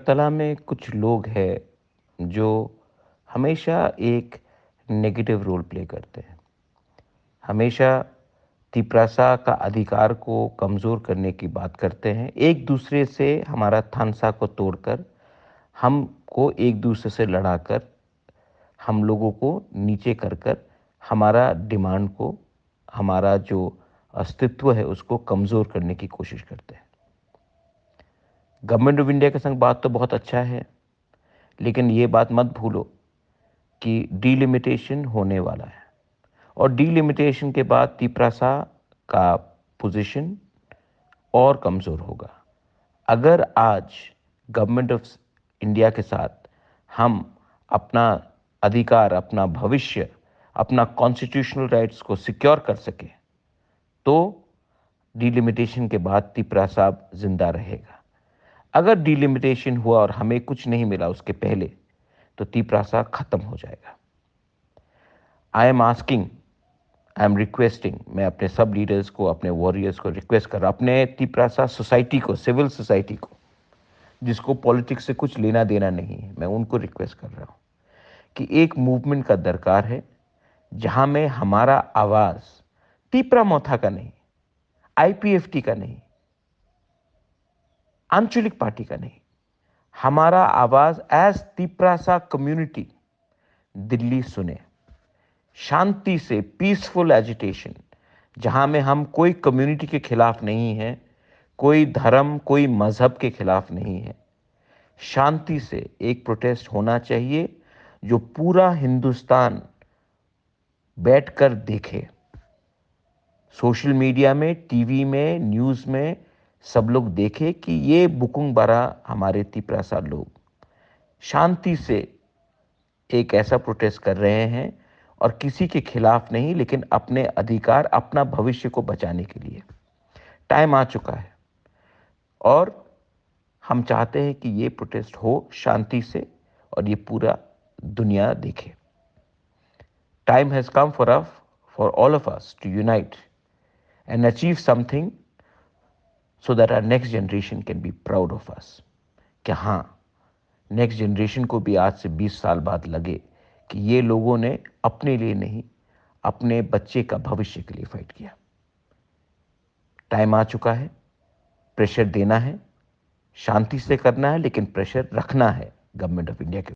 अगरतला में कुछ लोग हैं जो हमेशा एक नेगेटिव रोल प्ले करते हैं। हमेशा तिपरासा का अधिकार को कमज़ोर करने की बात करते हैं। एक दूसरे से हमारा थानसा को तोड़कर, हमको एक दूसरे से लड़ाकर, हम लोगों को नीचे कर हमारा डिमांड को, हमारा जो अस्तित्व है उसको कमज़ोर करने की कोशिश करते हैं। गवर्नमेंट ऑफ इंडिया के संग बात तो बहुत अच्छा है, लेकिन ये बात मत भूलो कि डीलिमिटेशन होने वाला है और डीलिमिटेशन के बाद तिपरासा का पोजीशन और कमज़ोर होगा। अगर आज गवर्नमेंट ऑफ इंडिया के साथ हम अपना अधिकार, अपना भविष्य, अपना कॉन्स्टिट्यूशनल राइट्स को सिक्योर कर सके तो डीलिमिटेशन के बाद तिपरासा जिंदा रहेगा। अगर डीलिमिटेशन हुआ और हमें कुछ नहीं मिला उसके पहले, तो तिपरासा खत्म हो जाएगा। I am asking, I am requesting, मैं अपने सब लीडर्स को, अपने वॉरियर्स को रिक्वेस्ट कर रहा हूँ, अपने तिपरासा सोसाइटी को, सिविल सोसाइटी को, जिसको पॉलिटिक्स से कुछ लेना देना नहीं है, मैं उनको रिक्वेस्ट कर रहा हूँ कि एक मूवमेंट का दरकार है जहां में हमारा आवाज तिपरा मोथा का नहीं, आईपीएफटी का नहीं, आंचलिक पार्टी का नहीं, हमारा आवाज एज तिपरासा कम्युनिटी दिल्ली सुने। शांति से पीसफुल एजिटेशन, जहां में हम कोई कम्युनिटी के खिलाफ नहीं है, कोई धर्म, कोई मजहब के खिलाफ नहीं है। शांति से एक प्रोटेस्ट होना चाहिए जो पूरा हिंदुस्तान बैठकर देखे। सोशल मीडिया में, टीवी में, न्यूज़ में सब लोग देखे कि ये बुकुंग बारा हमारे तिपरासा लोग शांति से एक ऐसा प्रोटेस्ट कर रहे हैं और किसी के खिलाफ नहीं, लेकिन अपने अधिकार, अपना भविष्य को बचाने के लिए। टाइम आ चुका है और हम चाहते हैं कि ये प्रोटेस्ट हो शांति से और ये पूरा दुनिया देखे। Time has come for all of us to unite and achieve something so that our next generation can be proud of us. कि हाँ, नेक्स्ट जनरेशन को भी आज से 20 साल बाद लगे कि ये लोगों ने अपने लिए नहीं, अपने बच्चे का भविष्य के लिए फाइट किया। टाइम आ चुका है, प्रेशर देना है, शांति से करना है, लेकिन प्रेशर रखना है गवर्नमेंट ऑफ इंडिया के